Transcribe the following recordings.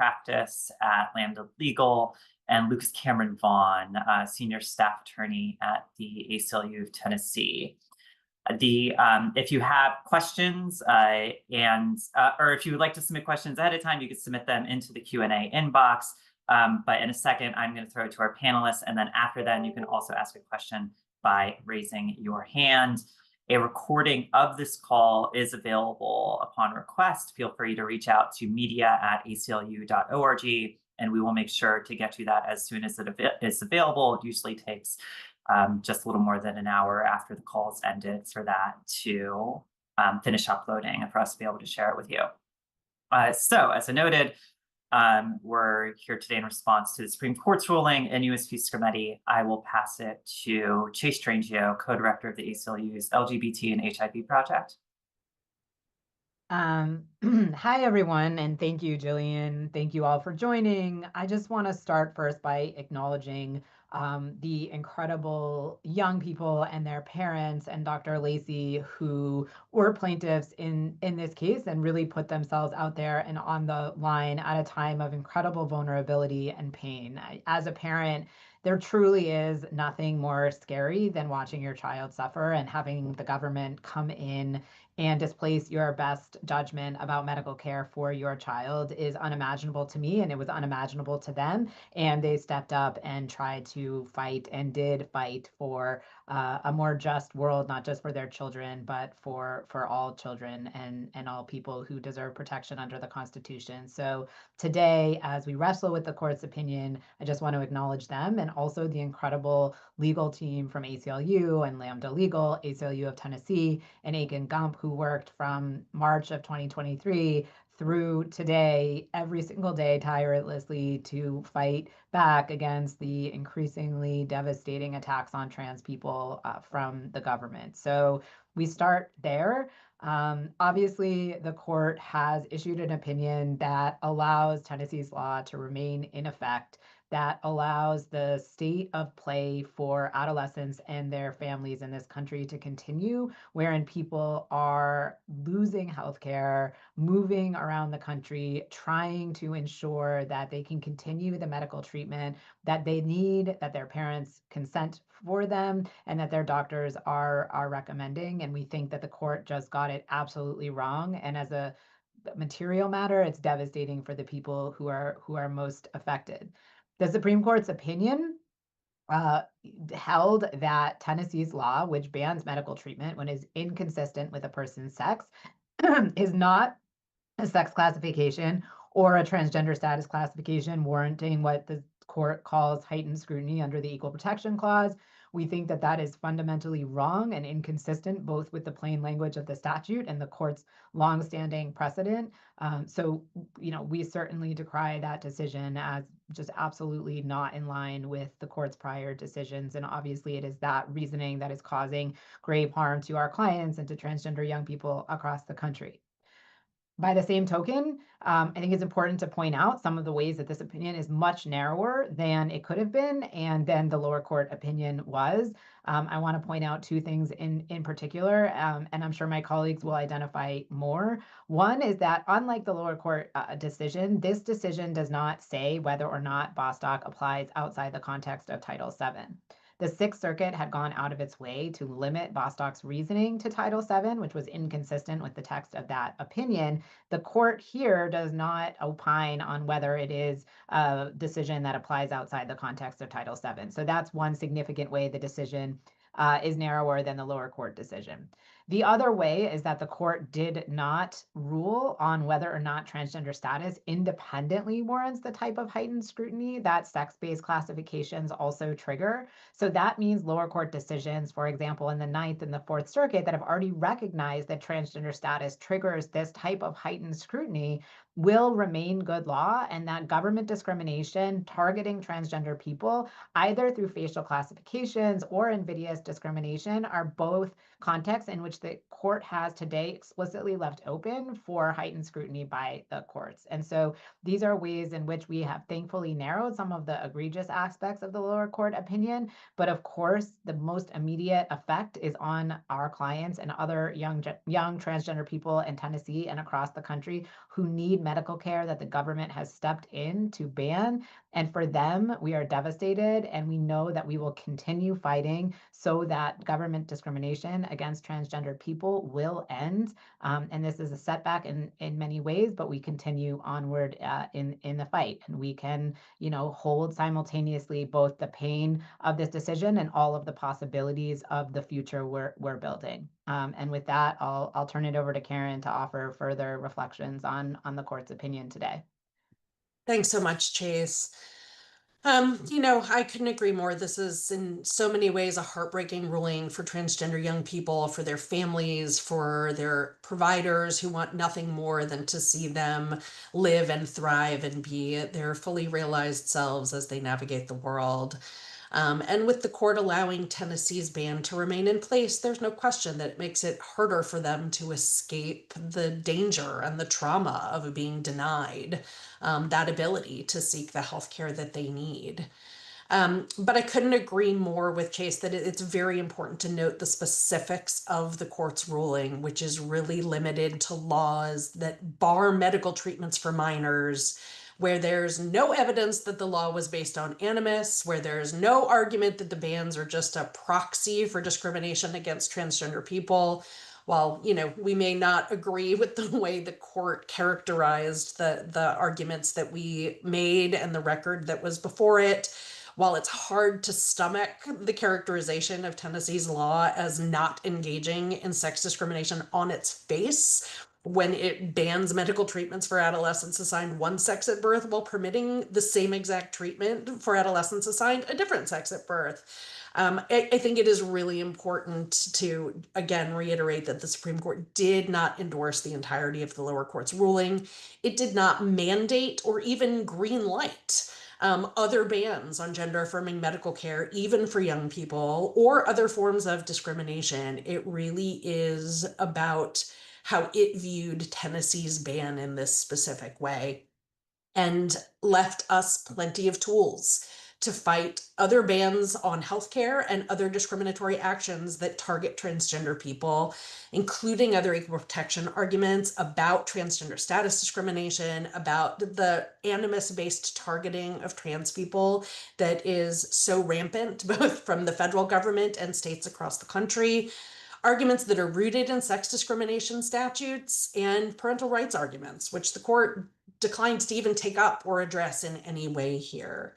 practice at Lambda Legal, and Lucas Cameron Vaughn, senior staff attorney at the ACLU of Tennessee. If you have questions or if you would like to submit questions ahead of time, you can submit them into the Q&A inbox. But in a second, I'm going to throw it to our panelists, and then after that, you can also ask a question by raising your hand. A recording of this call is available upon request. Feel free to reach out to media@aclu.org, and we will make sure to get you that as soon as it is available. It usually takes just a little more than an hour after the call's ended for that to finish uploading and for us to be able to share it with you. So as I noted, we're here today in response to the Supreme Court's ruling in U.S. v. Skrmetti. I will pass it to Chase Strangio, co-director of the ACLU's LGBT and HIV project. Hi, everyone, and thank you, Jillian. Thank you all for joining. I just want to start first by acknowledging the incredible young people and their parents and Dr. Lacey, who were plaintiffs in this case and really put themselves out there and on the line at a time of incredible vulnerability and pain. As a parent, there truly is nothing more scary than watching your child suffer and having the government come in and displace your best judgment about medical care for your child is unimaginable to me, and it was unimaginable to them. And they stepped up and tried to fight and did fight for a more just world, not just for their children, but for all children and all people who deserve protection under the Constitution. So today, as we wrestle with the court's opinion, I just want to acknowledge them and also the incredible legal team from ACLU and Lambda Legal, ACLU of Tennessee, and Aiken Gump, who worked from March of 2023 through today, every single day, tirelessly to fight back against the increasingly devastating attacks on trans people from the government. So we start there. Obviously, the court has issued an opinion that allows Tennessee's law to remain in effect, that allows the state of play for adolescents and their families in this country to continue, wherein people are losing healthcare, moving around the country, trying to ensure that they can continue the medical treatment that they need, that their parents consent for them, and that their doctors are recommending. And we think that the court just got it absolutely wrong. And as a material matter, it's devastating for the people who are most affected. The Supreme Court's opinion held that Tennessee's law, which bans medical treatment when it's inconsistent with a person's sex, is not a sex classification or a transgender status classification warranting what the court calls heightened scrutiny under the Equal Protection Clause. We think that that is fundamentally wrong and inconsistent both with the plain language of the statute and the court's longstanding precedent. So, we certainly decry that decision as just absolutely not in line with the court's prior decisions. And obviously, it is that reasoning that is causing grave harm to our clients and to transgender young people across the country. By the same token, I think it's important to point out some of the ways that this opinion is much narrower than it could have been and then the lower court opinion was. I want to point out two things in particular, and I'm sure my colleagues will identify more. One is that unlike the lower court decision, this decision does not say whether or not Bostock applies outside the context of Title VII. The Sixth Circuit had gone out of its way to limit Bostock's reasoning to Title VII, which was inconsistent with the text of that opinion. The court here does not opine on whether it is a decision that applies outside the context of Title VII. So that's one significant way the decision is narrower than the lower court decision. The other way is that the court did not rule on whether or not transgender status independently warrants the type of heightened scrutiny that sex-based classifications also trigger. So that means lower court decisions, for example, in the Ninth and the Fourth Circuit that have already recognized that transgender status triggers this type of heightened scrutiny will remain good law, and that government discrimination targeting transgender people, either through facial classifications or invidious discrimination, are both contexts in which which the court has today explicitly left open for heightened scrutiny by the courts. And so these are ways in which we have thankfully narrowed some of the egregious aspects of the lower court opinion. But of course, the most immediate effect is on our clients and other young transgender people in Tennessee and across the country who need medical care that the government has stepped in to ban. And for them, we are devastated, and we know that we will continue fighting so that government discrimination against transgender people will end. And this is a setback in many ways, but we continue onward in the fight, and we can, hold simultaneously both the pain of this decision and all of the possibilities of the future we're building. And with that, I'll turn it over to Karen to offer further reflections on the court's opinion today. Thanks so much, Chase. I couldn't agree more. This is in so many ways a heartbreaking ruling for transgender young people, for their families, for their providers who want nothing more than to see them live and thrive and be their fully realized selves as they navigate the world. And with the court allowing Tennessee's ban to remain in place, there's no question that it makes it harder for them to escape the danger and the trauma of being denied that ability to seek the health care that they need. But I couldn't agree more with Chase that it's very important to note the specifics of the court's ruling, which is really limited to laws that bar medical treatments for minors, where there's no evidence that the law was based on animus, where there's no argument that the bans are just a proxy for discrimination against transgender people. While, we may not agree with the way the court characterized the arguments that we made and the record that was before it, while it's hard to stomach the characterization of Tennessee's law as not engaging in sex discrimination on its face, when it bans medical treatments for adolescents assigned one sex at birth while permitting the same exact treatment for adolescents assigned a different sex at birth. I think it is really important to, again, reiterate that the Supreme Court did not endorse the entirety of the lower court's ruling. It did not mandate or even green light other bans on gender affirming medical care, even for young people, or other forms of discrimination. It really is about how it viewed Tennessee's ban in this specific way, and left us plenty of tools to fight other bans on healthcare and other discriminatory actions that target transgender people, including other equal protection arguments about transgender status discrimination, about the animus-based targeting of trans people that is so rampant, both from the federal government and states across the country, arguments that are rooted in sex discrimination statutes, and parental rights arguments, which the court declines to even take up or address in any way here.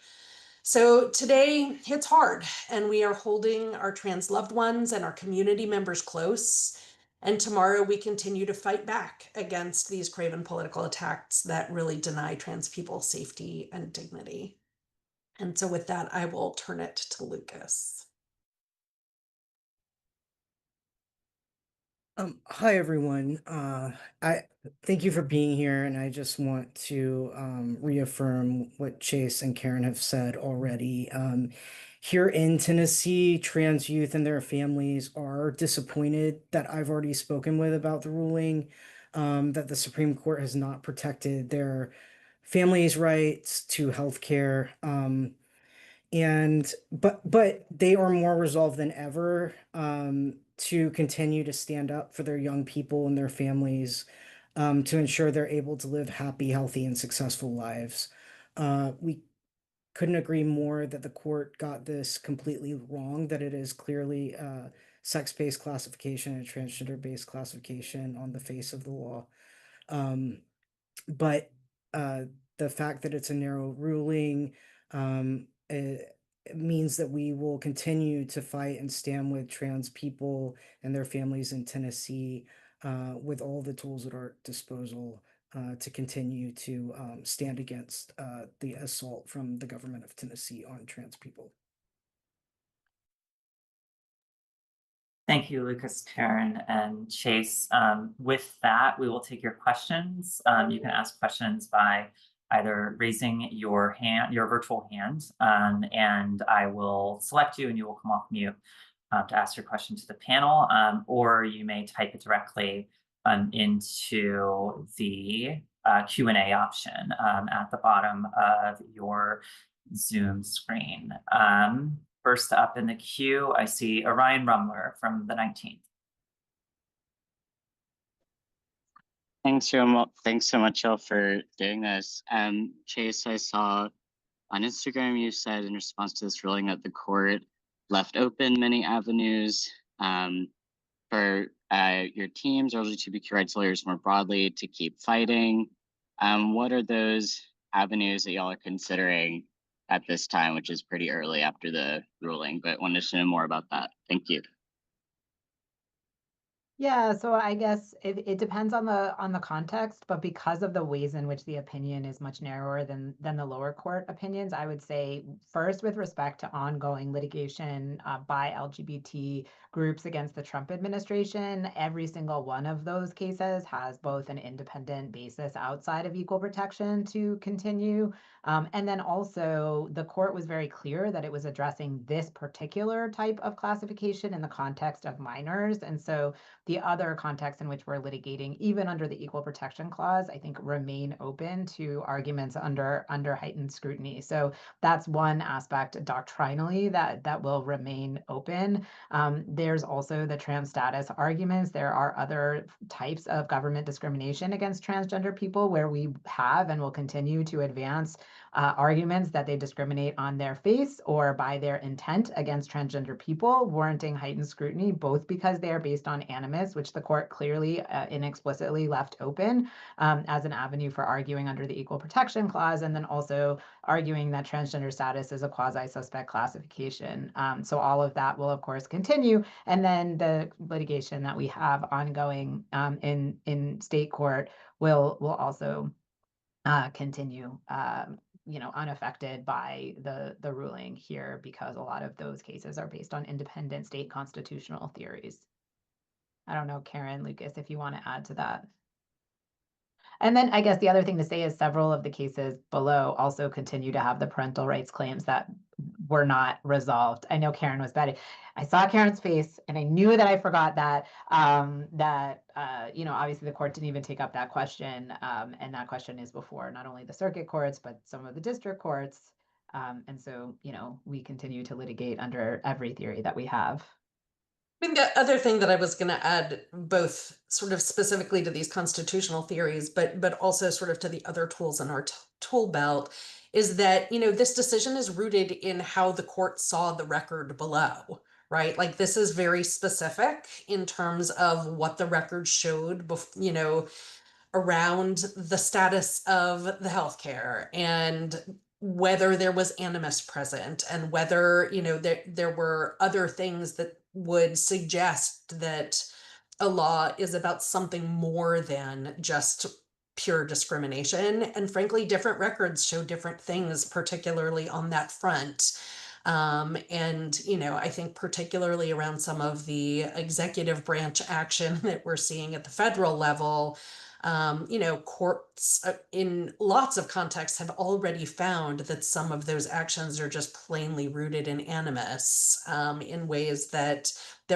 So today hits hard, and we are holding our trans loved ones and our community members close. And tomorrow we continue to fight back against these craven political attacks that really deny trans people safety and dignity. And so with that, I will turn it to Lucas. Hi everyone. I thank you for being here, and I just want to reaffirm what Chase and Karen have said already. Here in Tennessee, trans youth and their families are disappointed that I've already spoken with about the ruling, that the Supreme Court has not protected their families' rights to health care. But they are more resolved than ever to continue to stand up for their young people and their families, to ensure they're able to live happy, healthy, and successful lives. We couldn't agree more that the court got this completely wrong, that it is clearly a sex-based classification and transgender-based classification on the face of the law. But the fact that it's a narrow ruling, it means that we will continue to fight and stand with trans people and their families in Tennessee, with all the tools at our disposal, to continue to stand against the assault from the government of Tennessee on trans people. Thank you, Lucas, Karen, and Chase. With that, we will take your questions. You can ask questions by either raising your hand, your virtual hand, and I will select you and you will come off mute. to ask your question to the panel, or you may type it directly into the Q&A option at the bottom of your Zoom screen. First up in the queue, I see Orion Rumler from the 19th. Thanks so much, y'all, for doing this. Chase, I saw on Instagram you said in response to this ruling that the court left open many avenues for your teams or LGBTQ rights lawyers more broadly to keep fighting. What are those avenues that y'all are considering at this time, which is pretty early after the ruling, but wanted to know more about that. Thank you. Yeah, so I guess it depends on the context, but because of the ways in which the opinion is much narrower than the lower court opinions, I would say first with respect to ongoing litigation by LGBT groups against the Trump administration, every single one of those cases has both an independent basis outside of equal protection to continue. And then also the court was very clear that it was addressing this particular type of classification in the context of minors. And so the other contexts in which we're litigating, even under the Equal Protection Clause, I think remain open to arguments under heightened scrutiny. So that's one aspect doctrinally that will remain open. There's also the trans status arguments. There are other types of government discrimination against transgender people where we have and will continue to advance arguments that they discriminate on their face or by their intent against transgender people, warranting heightened scrutiny, both because they are based on animus, which the court clearly inexplicitly left open as an avenue for arguing under the Equal Protection Clause, and then also arguing that transgender status is a quasi-suspect classification. So all of that will, of course, continue. And then the litigation that we have ongoing in state court will also continue unaffected by the ruling here, because a lot of those cases are based on independent state constitutional theories. I don't know, Karen, Lucas, if you want to add to that. And then I guess the other thing to say is several of the cases below also continue to have the parental rights claims that were not resolved. I know Karen was betting. I saw Karen's face and I knew that I forgot that, obviously the court didn't even take up that question. And that question is before not only the circuit courts, but some of the district courts. And so, we continue to litigate under every theory that we have. I think the other thing that I was going to add, both sort of specifically to these constitutional theories, but also sort of to the other tools in our tool belt, is that, this decision is rooted in how the court saw the record below, right? Like this is very specific in terms of what the record showed, around the status of the healthcare and whether there was animus present and whether, there were other things that would suggest that a law is about something more than just pure discrimination. And frankly, different records show different things, particularly on that front. I think particularly around some of the executive branch action that we're seeing at the federal level, courts in lots of contexts have already found that some of those actions are just plainly rooted in animus in ways that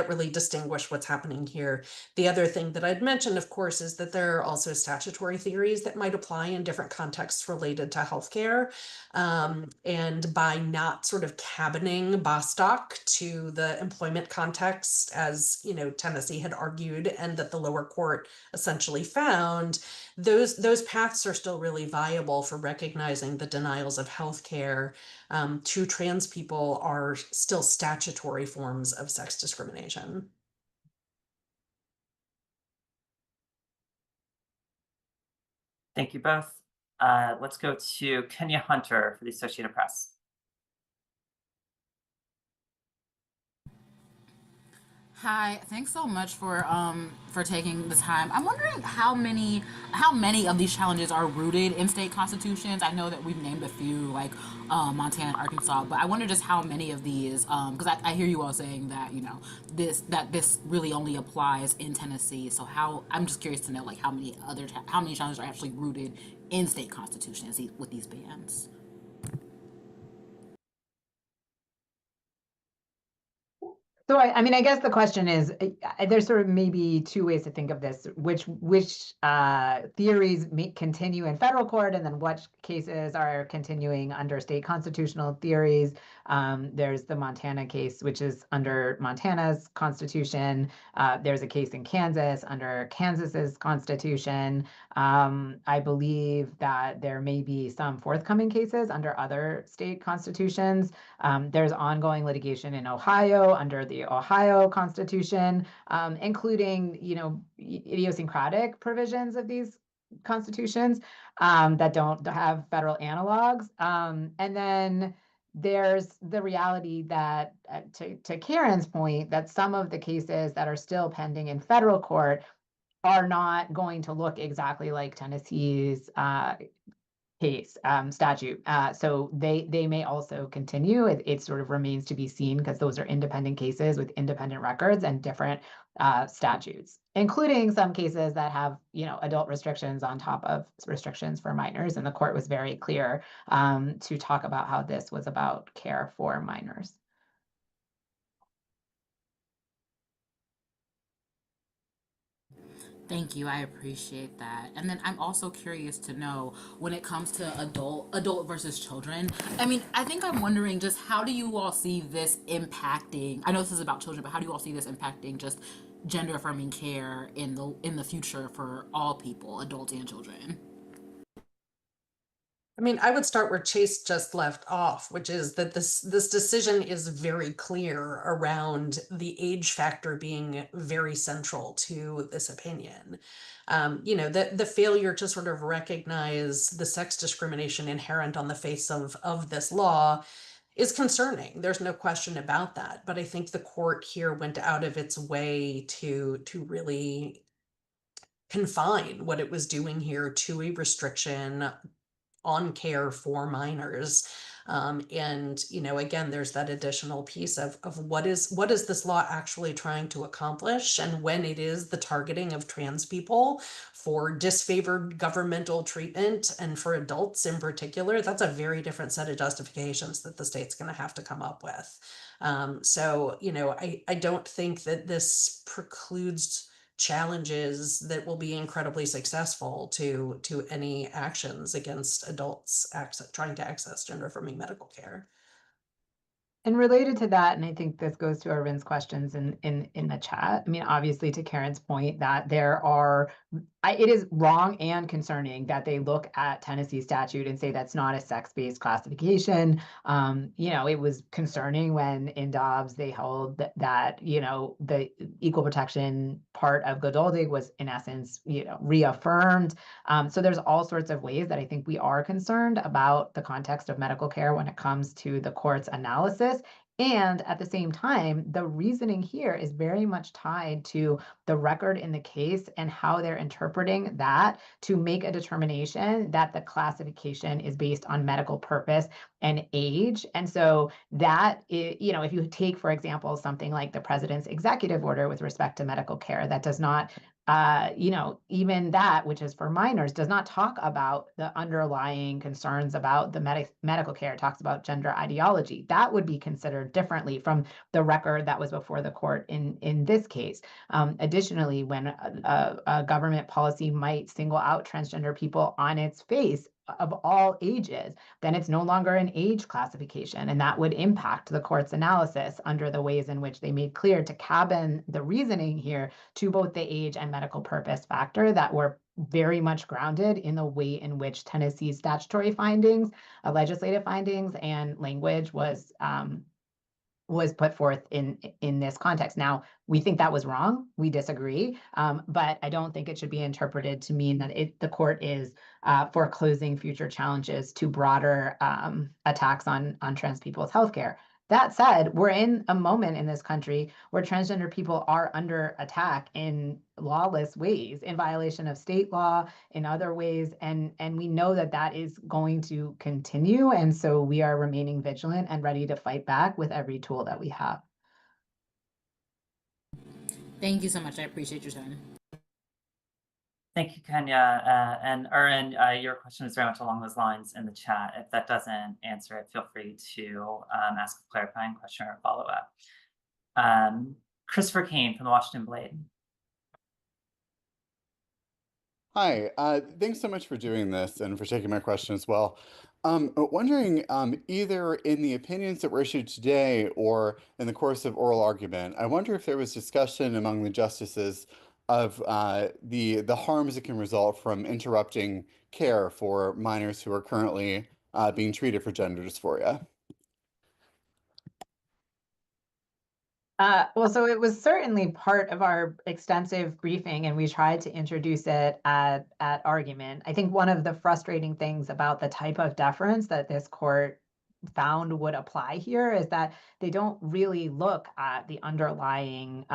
really distinguish what's happening here. The other thing that I'd mention, of course, is that there are also statutory theories that might apply in different contexts related to healthcare. And by not sort of cabining Bostock to the employment context, as Tennessee had argued, and that the lower court essentially found, those paths are still really viable for recognizing the denials of healthcare to trans people are still statutory forms of sex discrimination. Thank you both. Let's go to Kenya Hunter for the Associated Press. Hi, thanks so much for taking the time. I'm wondering how many of these challenges are rooted in state constitutions. I know that we've named a few, like Montana and Arkansas, but I wonder just how many of these, because I hear you all saying that this really only applies in Tennessee. So I'm just curious to know like how many challenges are actually rooted in state constitutions with these bans. So So I mean, I guess the question is, there's sort of maybe two ways to think of this, which theories may continue in federal court, and then what cases are continuing under state constitutional theories. There's the Montana case, which is under Montana's constitution. There's a case in Kansas under Kansas's constitution. I believe that there may be some forthcoming cases under other state constitutions. There's ongoing litigation in Ohio under the Ohio Constitution, including, idiosyncratic provisions of these constitutions that don't have federal analogs. And then there's the reality that, to Karen's point, that some of the cases that are still pending in federal court are not going to look exactly like Tennessee's case statute. So they may also continue. It sort of remains to be seen, because those are independent cases with independent records and different statutes, including some cases that have, adult restrictions on top of restrictions for minors. And the court was very clear to talk about how this was about care for minors. Thank you. I appreciate that. And then I'm also curious to know, when it comes to adult versus children. I mean, I think I'm wondering, just how do you all see this impacting? I know this is about children, but how do you all see this impacting just gender affirming care in the future for all people, adults and children? I mean, I would start where Chase just left off, which is that this decision is very clear around the age factor being very central to this opinion. The failure to sort of recognize the sex discrimination inherent on the face of this law is concerning. There's no question about that. But I think the court here went out of its way to really confine what it was doing here to a restriction on care for minors. And, again, there's that additional piece of what is this law actually trying to accomplish? And when it is the targeting of trans people for disfavored governmental treatment, and for adults in particular, that's a very different set of justifications that the state's going to have to come up with. So, I don't think that this precludes challenges that will be incredibly successful to any actions against adults trying to access gender affirming medical care. And related to that, and I think this goes to Arvin's questions in the chat. I mean, obviously, to Karen's point, that it is wrong and concerning that they look at Tennessee statute and say that's not a sex-based classification. It was concerning when in Dobbs they held that the equal protection part of Godoldig was in essence reaffirmed. So there's all sorts of ways that I think we are concerned about the context of medical care when it comes to the court's analysis. And at the same time, the reasoning here is very much tied to the record in the case and how they're interpreting that to make a determination that the classification is based on medical purpose and age. And so that, if you take, for example, something like the president's executive order with respect to medical care, that does not even that, which is for minors, does not talk about the underlying concerns about the medical care. It talks about gender ideology. That would be considered differently from the record that was before the court in this case. Additionally, when a government policy might single out transgender people on its face of all ages, then it's no longer an age classification, and that would impact the court's analysis under the ways in which they made clear to cabin the reasoning here to both the age and medical purpose factor that were very much grounded in the way in which Tennessee's statutory findings, legislative findings, and language was put forth in this context. Now, we think that was wrong. We disagree, but I don't think it should be interpreted to mean that the court is foreclosing future challenges to broader attacks on trans people's healthcare. That said, we're in a moment in this country where transgender people are under attack in lawless ways, in violation of state law, in other ways, and we know that is going to continue. And so we are remaining vigilant and ready to fight back with every tool that we have. Thank you so much. I appreciate your time. Thank you, Kenya. And Erin, your question is very much along those lines in the chat. If that doesn't answer it, feel free to ask a clarifying question or follow up. Christopher Kane from the Washington Blade. Hi, thanks so much for doing this and for taking my question as well. Wondering, either in the opinions that were issued today or in the course of oral argument, I wonder if there was discussion among the justices of the harms that can result from interrupting care for minors who are currently being treated for gender dysphoria. Well, so it was certainly part of our extensive briefing, and we tried to introduce it at argument. I think one of the frustrating things about the type of deference that this court found would apply here is that they don't really look at the underlying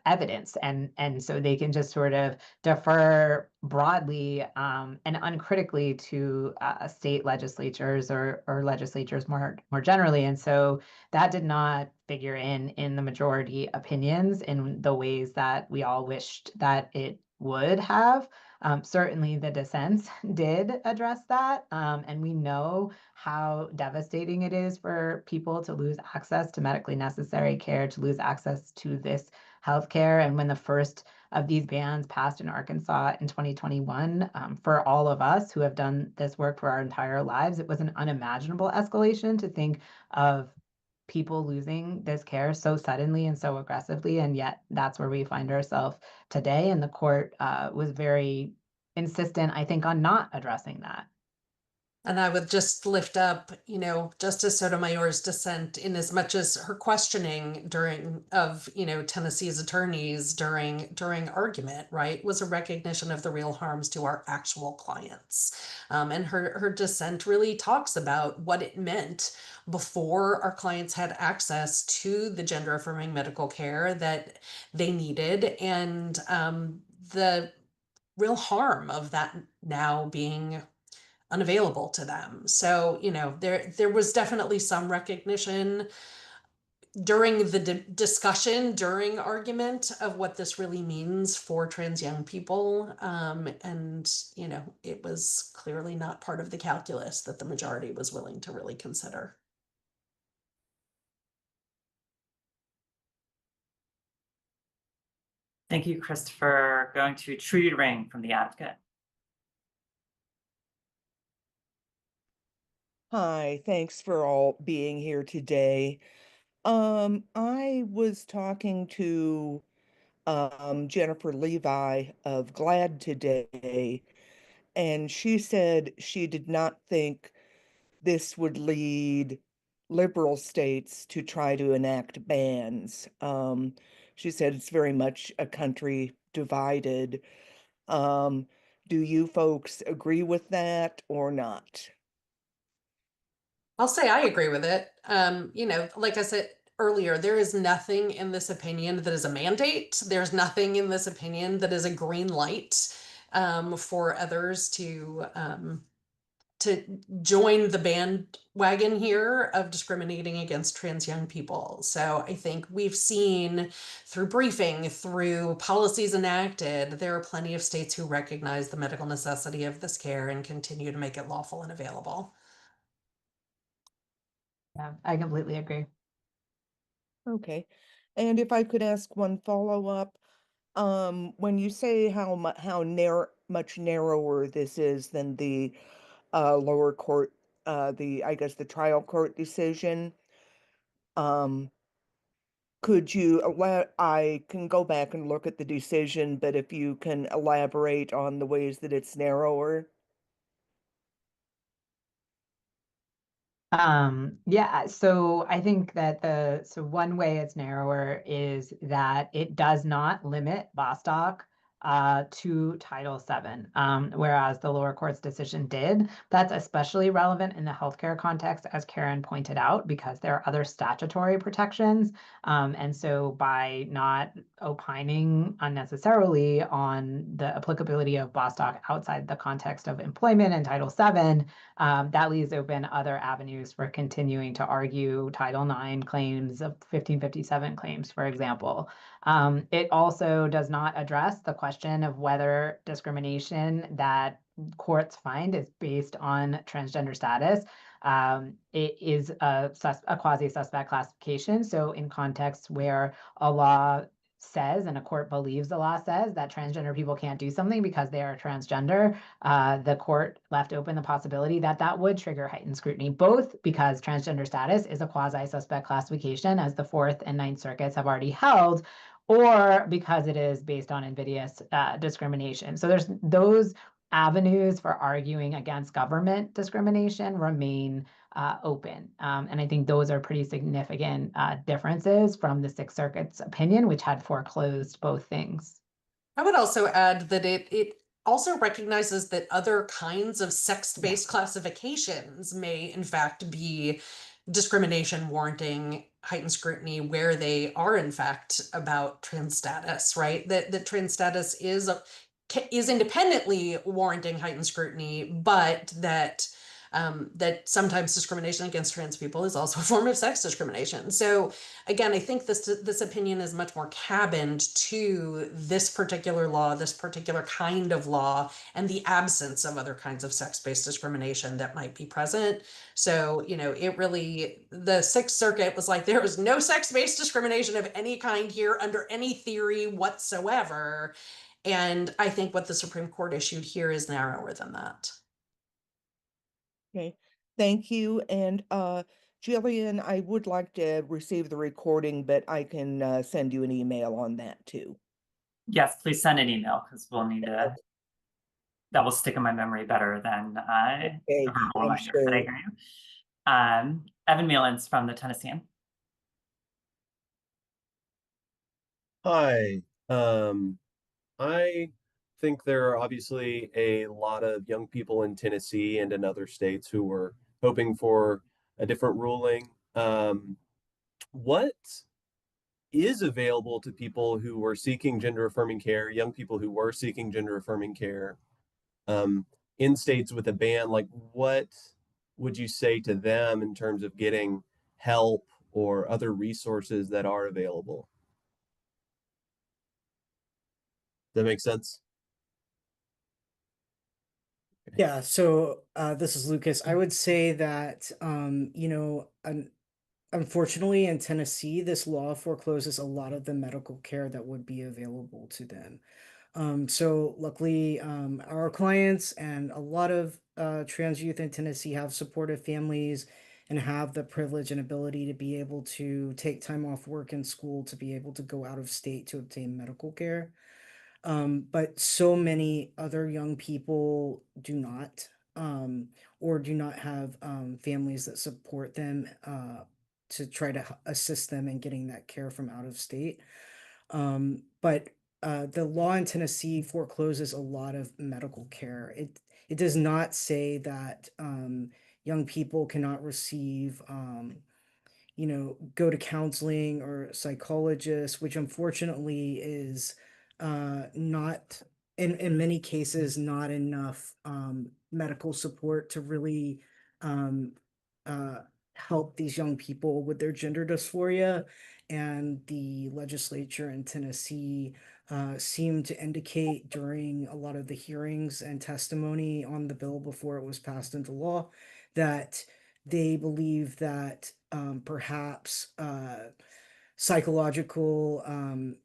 evidence, and so they can just sort of defer broadly and uncritically to state legislatures or legislatures more generally. And so that did not figure in the majority opinions in the ways that we all wished that it would have. Certainly the dissents did address that, and we know how devastating it is for people to lose access to medically necessary care, to lose access to this healthcare. And when the first of these bans passed in Arkansas in 2021, for all of us who have done this work for our entire lives, it was an unimaginable escalation to think of people losing this care so suddenly and so aggressively. And yet that's where we find ourselves today. And the court was very insistent, I think, on not addressing that. And I would just lift up, Justice Sotomayor's dissent in as much as her questioning of Tennessee's attorneys during argument, right, was a recognition of the real harms to our actual clients. And her dissent really talks about what it meant before our clients had access to the gender affirming medical care that they needed, and the real harm of that now being unavailable to them. So, there was definitely some recognition during the discussion, during argument, of what this really means for trans young people. And, it was clearly not part of the calculus that the majority was willing to really consider. Thank you, Christopher. Going to Trudy Ring from The Advocate. Hi, thanks for all being here today. I was talking to Jennifer Levi of GLAD today, and she said she did not think this would lead liberal states to try to enact bans. She said it's very much a country divided. Do you folks agree with that or not? I'll say I agree with it. Like I said earlier, there is nothing in this opinion that is a mandate. There's nothing in this opinion that is a green light for others to join the bandwagon here of discriminating against trans young people. So I think we've seen through briefing, through policies enacted, there are plenty of states who recognize the medical necessity of this care and continue to make it lawful and available. Yeah, I completely agree. Okay. And if I could ask one follow-up, when you say how much narrower this is than the lower court, I guess the trial court decision, could you I can go back and look at the decision, but if you can elaborate on the ways that it's narrower? Yeah, so I think that so one way it's narrower is that it does not limit Bostock to Title VII, whereas the lower court's decision did. That's especially relevant in the healthcare context, as Karen pointed out, because there are other statutory protections. And so by not opining unnecessarily on the applicability of Bostock outside the context of employment and Title VII, that leaves open other avenues for continuing to argue Title IX claims, of 1557 claims, for example. It also does not address the question of whether discrimination that courts find is based on transgender status. It is a quasi-suspect classification. So in contexts where a law says and a court believes the law says that transgender people can't do something because they are transgender, the court left open the possibility that that would trigger heightened scrutiny, both because transgender status is a quasi-suspect classification, as the Fourth and Ninth Circuits have already held, or because it is based on invidious discrimination. So there's those avenues for arguing against government discrimination remain open. And I think those are pretty significant differences from the Sixth Circuit's opinion, which had foreclosed both things. I would also add that it also recognizes that other kinds of sex-based classifications may in fact be discrimination warranting heightened scrutiny where they are in fact about trans status, right? That trans status is independently warranting heightened scrutiny, but that that sometimes discrimination against trans people is also a form of sex discrimination. So again, I think this opinion is much more cabined to this particular law, this particular kind of law, and the absence of other kinds of sex-based discrimination that might be present. So, it really, the Sixth Circuit was like, there is no sex-based discrimination of any kind here under any theory whatsoever. And I think what the Supreme Court issued here is narrower than that. Okay, thank you. And Jillian, I would like to receive the recording, but I can send you an email on that too. Yes, please send an email because we'll need to. That will stick in my memory better than Okay, a verbal I'm reminder. But I sure. hear you. Evan Malins from the Tennessean. Hi. I think there are obviously a lot of young people in Tennessee and in other states who were hoping for a different ruling. What is available to people who were seeking gender affirming care, young people who were seeking gender affirming care, um, in states with a ban? Like, what would you say to them in terms of getting help or other resources that are available? Does that make sense? Yeah, so this is Lucas. I would say that unfortunately in Tennessee, this law forecloses a lot of the medical care that would be available to them. So luckily, our clients and a lot of trans youth in Tennessee have supportive families and have the privilege and ability to be able to take time off work and school to be able to go out of state to obtain medical care. But so many other young people do not, or do not have families that support them to try to assist them in getting that care from out of state. But the law in Tennessee forecloses a lot of medical care. It does not say that young people cannot receive go to counseling or psychologists, which unfortunately is not in many cases not enough medical support to really um, uh, help these young people with their gender dysphoria. And the legislature in Tennessee seemed to indicate during a lot of the hearings and testimony on the bill before it was passed into law that they believe that perhaps psychological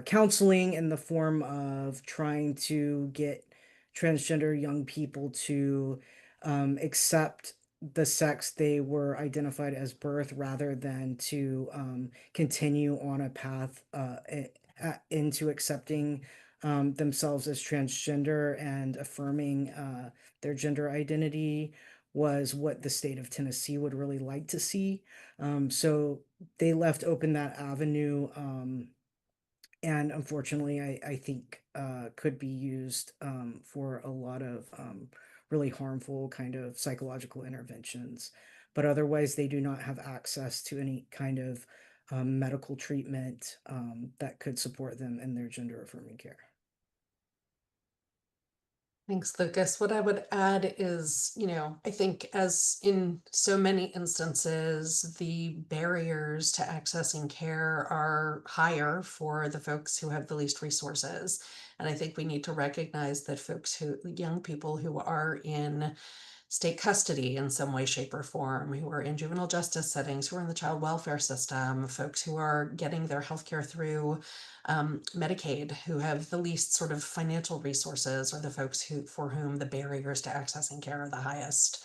counseling in the form of trying to get transgender young people to accept the sex they were identified as birth rather than to continue on a path into accepting themselves as transgender and affirming their gender identity was what the state of Tennessee would really like to see. So they left open that avenue, and unfortunately, I think could be used for a lot of really harmful kind of psychological interventions. But otherwise, they do not have access to any kind of medical treatment that could support them in their gender affirming care. Thanks, Lucas. What I would add is, I think as in so many instances, the barriers to accessing care are higher for the folks who have the least resources. And I think we need to recognize that young people who are in state custody in some way, shape, or form, who are in juvenile justice settings, who are in the child welfare system, folks who are getting their healthcare through Medicaid, who have the least sort of financial resources, are the folks for whom the barriers to accessing care are the highest.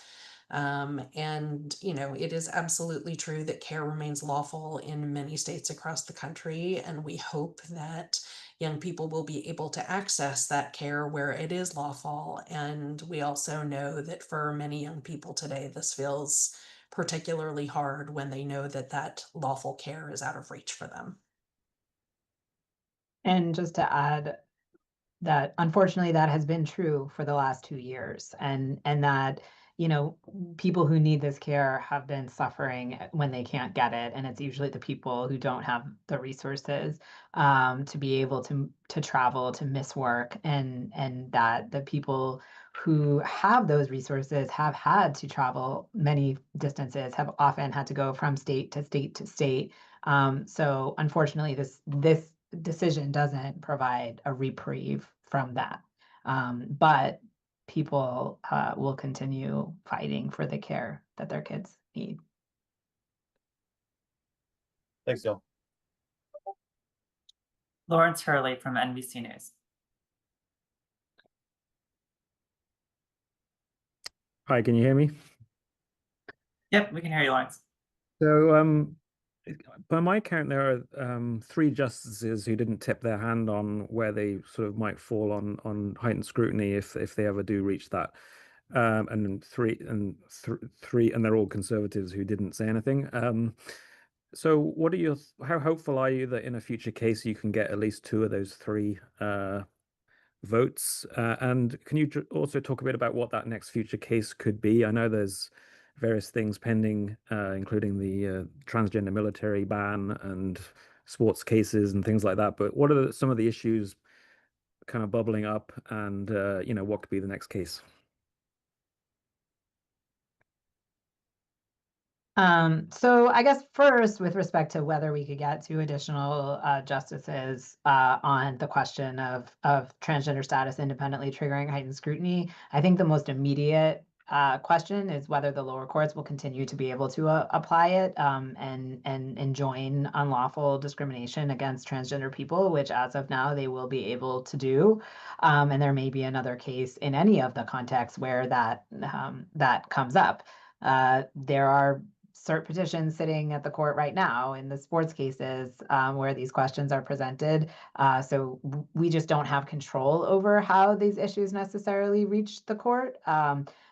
And, it is absolutely true that care remains lawful in many states across the country. And we hope that young people will be able to access that care where it is lawful. And we also know that for many young people today, this feels particularly hard when they know that that lawful care is out of reach for them. And just to add that unfortunately that has been true for the last 2 years, and that people who need this care have been suffering when they can't get it, and it's usually the people who don't have the resources to be able to travel, to miss work, and that the people who have those resources have had to travel many distances, have often had to go from state to state to state. So unfortunately, this decision doesn't provide a reprieve from that. But people will continue fighting for the care that their kids need. Thanks, y'all. Lawrence Hurley from NBC News. Hi, can you hear me? Yep, we can hear you, Lawrence. So, by my count, there are 3 justices who didn't tip their hand on where they sort of might fall on heightened scrutiny if they ever do reach that, and three, and they're all conservatives who didn't say anything. So, what are how hopeful are you that in a future case you can get at least 2 of those 3 votes? And can you also talk a bit about what that next future case could be? I know there's various things pending, including the transgender military ban and sports cases and things like that. But what are some of the issues kind of bubbling up, and what could be the next case? So I guess first, with respect to whether we could get 2 additional justices on the question of transgender status independently triggering heightened scrutiny, I think the most immediate question is whether the lower courts will continue to be able to apply it and enjoin unlawful discrimination against transgender people, which as of now they will be able to do. And there may be another case in any of the contexts where that comes up. There are cert petitions sitting at the court right now in the sports cases where these questions are presented. So we just don't have control over how these issues necessarily reach the court.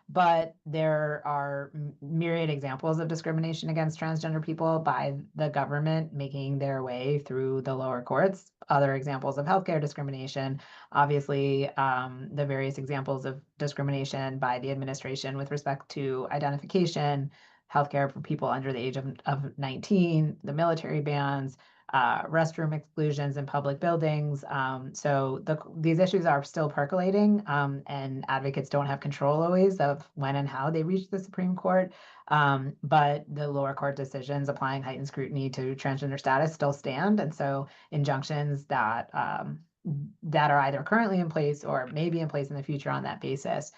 But there are myriad examples of discrimination against transgender people by the government making their way through the lower courts. Other examples of healthcare discrimination, obviously, the various examples of discrimination by the administration with respect to identification, healthcare for people under the age of 19, the military bans, restroom exclusions in public buildings. So these issues are still percolating, and advocates don't have control always of when and how they reach the Supreme Court. But the lower court decisions applying heightened scrutiny to transgender status still stand. And so injunctions that are either currently in place or may be in place in the future on that basis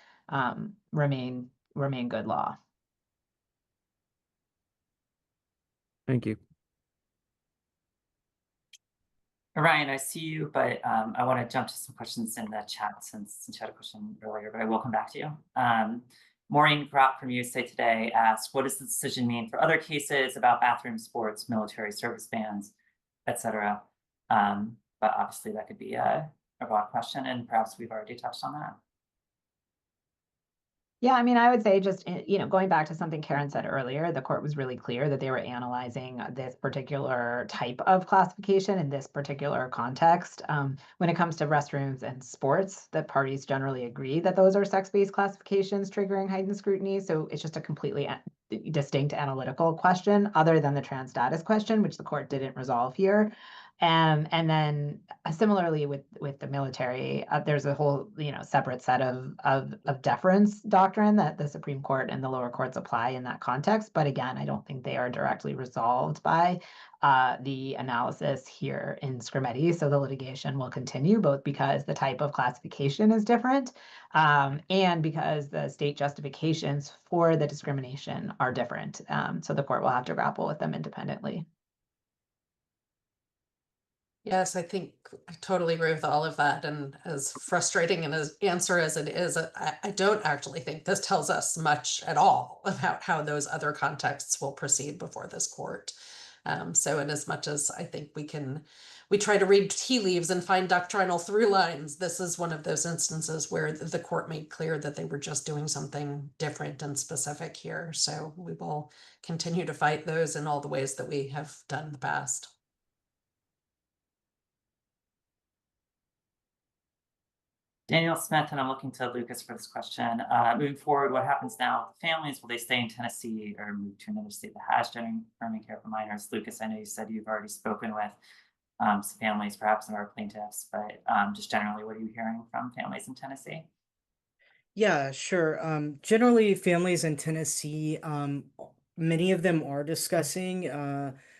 remain good law. Thank you. Ryan, I see you, but I want to jump to some questions in the chat since you had a question earlier, but I will come back to you. Maureen Gropp from USA Today asked, what does the decision mean for other cases about bathroom sports, military service bans, etc.? But obviously that could be a broad question, and perhaps we've already touched on that. Yeah, I mean, I would say just, going back to something Karen said earlier, the court was really clear that they were analyzing this particular type of classification in this particular context. When it comes to restrooms and sports, the parties generally agree that those are sex-based classifications triggering heightened scrutiny. So it's just a completely distinct analytical question other than the trans status question, which the court didn't resolve here. And then similarly with the military, there's a whole separate set of deference doctrine that the Supreme Court and the lower courts apply in that context. But again, I don't think they are directly resolved by the analysis here in Skrmetti. So the litigation will continue, both because the type of classification is different, and because the state justifications for the discrimination are different. So the court will have to grapple with them independently. Yes, I think I totally agree with all of that. And as frustrating an answer as it is, I don't actually think this tells us much at all about how those other contexts will proceed before this court. So in as much as I think we try to read tea leaves and find doctrinal through lines, this is one of those instances where the court made clear that they were just doing something different and specific here. So we will continue to fight those in all the ways that we have done in the past. Daniel Smith, and I'm looking to Lucas for this question. Moving forward, what happens now with families? Will they stay in Tennessee or move to another state that has gender affirming care for minors? Lucas, I know you said you've already spoken with some families, perhaps some of our plaintiffs, but just generally, what are you hearing from families in Tennessee? Yeah, sure. Generally, families in Tennessee, many of them are discussing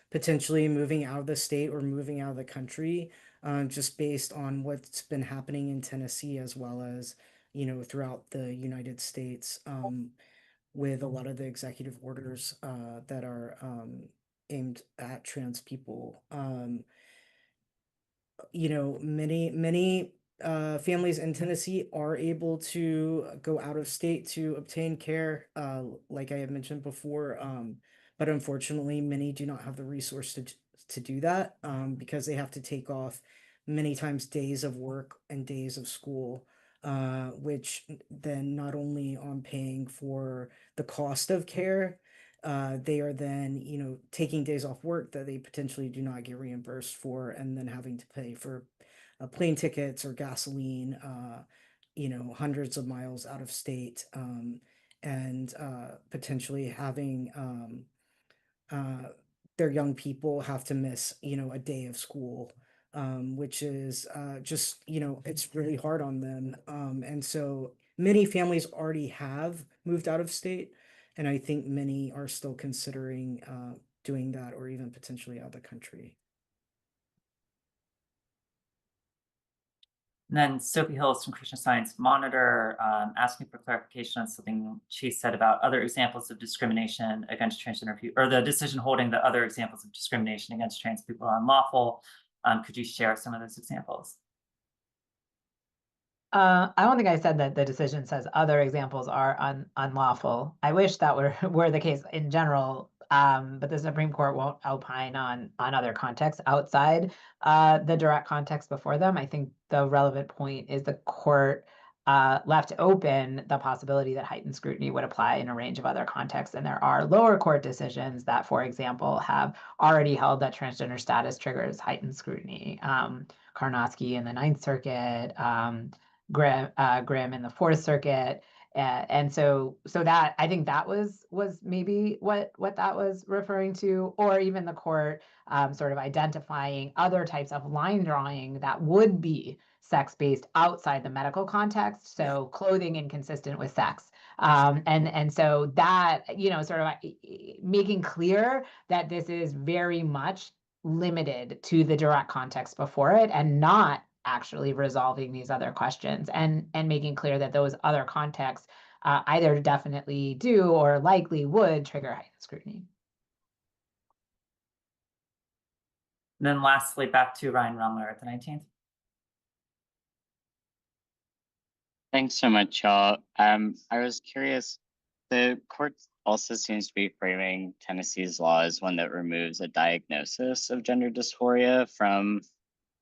potentially moving out of the state or moving out of the country, just based on what's been happening in Tennessee as well as, throughout the United States, with a lot of the executive orders that are aimed at trans people. Many families in Tennessee are able to go out of state to obtain care, like I had mentioned before. But unfortunately, many do not have the resource to do that, because they have to take off many times days of work and days of school, which then not only on paying for the cost of care, they are then, taking days off work that they potentially do not get reimbursed for, and then having to pay for plane tickets or gasoline, hundreds of miles out of state, and potentially having their young people have to miss, a day of school, which is just, it's really hard on them. And so many families already have moved out of state, and I think many are still considering doing that or even potentially out of the country. And then Sophie Hills from Christian Science Monitor asking for clarification on something Chase said about other examples of discrimination against transgender people, or the decision holding that other examples of discrimination against trans people are unlawful. Could you share some of those examples? I don't think I said that the decision says other examples are unlawful. I wish that were the case in general, but the Supreme Court won't opine on other contexts outside the direct context before them. I think the relevant point is the court left open the possibility that heightened scrutiny would apply in a range of other contexts. And there are lower court decisions that, for example, have already held that transgender status triggers heightened scrutiny. Karnofsky in the Ninth Circuit, Grimm in the Fourth Circuit. And so that, I think that was maybe what that was referring to, or even the court sort of identifying other types of line drawing that would be sex-based outside the medical context. So clothing inconsistent with sex. And so that, sort of making clear that this is very much limited to the direct context before it and not actually resolving these other questions, and making clear that those other contexts either definitely do or likely would trigger heightened scrutiny. And then lastly, back to Ryan Rumler at the 19th. Thanks so much, y'all. I was curious, the court also seems to be framing Tennessee's law as one that removes a diagnosis of gender dysphoria from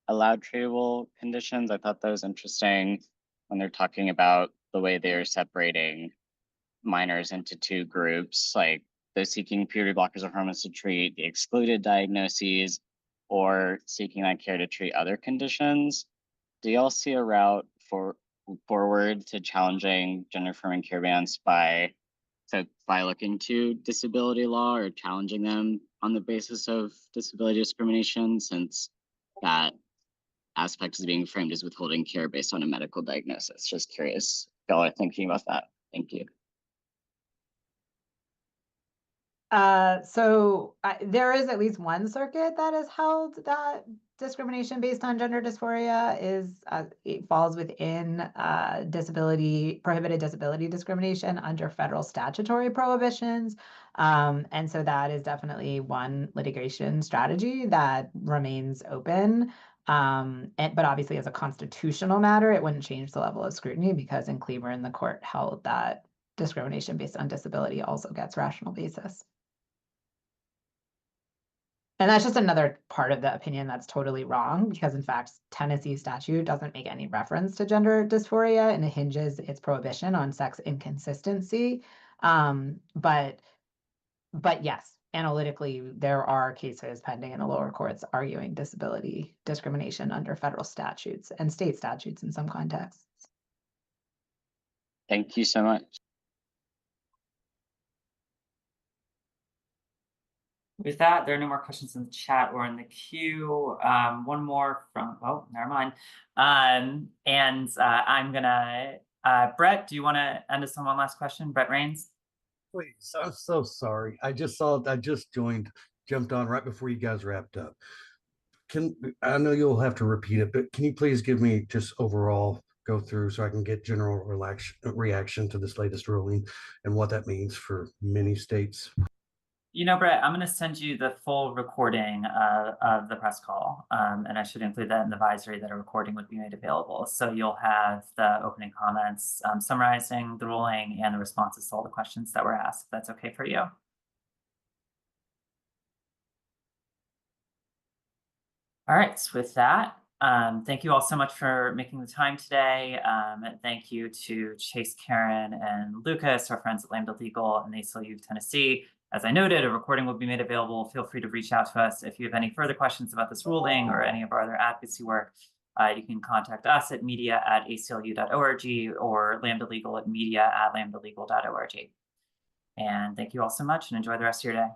allowed treatable conditions. I thought that was interesting when they're talking about the way they're separating minors into two groups, like those seeking puberty blockers or hormones to treat the excluded diagnoses, or seeking that care to treat other conditions. Do y'all see a route forward to challenging gender affirming care bans by looking to disability law or challenging them on the basis of disability discrimination, since that aspect is being framed as withholding care based on a medical diagnosis. Just curious if y'all are thinking about that. Thank you. There is at least one circuit that has held that discrimination based on gender dysphoria it falls within prohibited disability discrimination under federal statutory prohibitions. And so that is definitely one litigation strategy that remains open. But obviously as a constitutional matter, it wouldn't change the level of scrutiny because in Cleburne, the court held that discrimination based on disability also gets rational basis. And that's just another part of the opinion that's totally wrong because in fact, Tennessee statute doesn't make any reference to gender dysphoria and it hinges its prohibition on sex inconsistency. But yes, analytically, there are cases pending in the lower courts arguing disability discrimination under federal statutes and state statutes in some contexts. Thank you so much. With that, there are no more questions in the chat or in the queue. One more from, oh, never mind. I'm gonna, Brett, do you wanna end us on one last question? Brett Rains? Please, I'm so sorry. I just jumped on right before you guys wrapped up. I know you'll have to repeat it, but can you please give me just overall go through so I can get general reaction to this latest ruling and what that means for many states? You know, Brett, I'm going to send you the full recording of the press call, and I should include that in the advisory that a recording would be made available. So you'll have the opening comments summarizing the ruling and the responses to all the questions that were asked. If that's okay for you. All right, so with that, thank you all so much for making the time today. And thank you to Chase, Karen, and Lucas, our friends at Lambda Legal and the ACLU of Tennessee. As I noted, a recording will be made available. Feel free to reach out to us if you have any further questions about this ruling or any of our other advocacy work. You can contact us at media@aclu.org or Lambda Legal at media@lambdalegal.org. And thank you all so much and enjoy the rest of your day.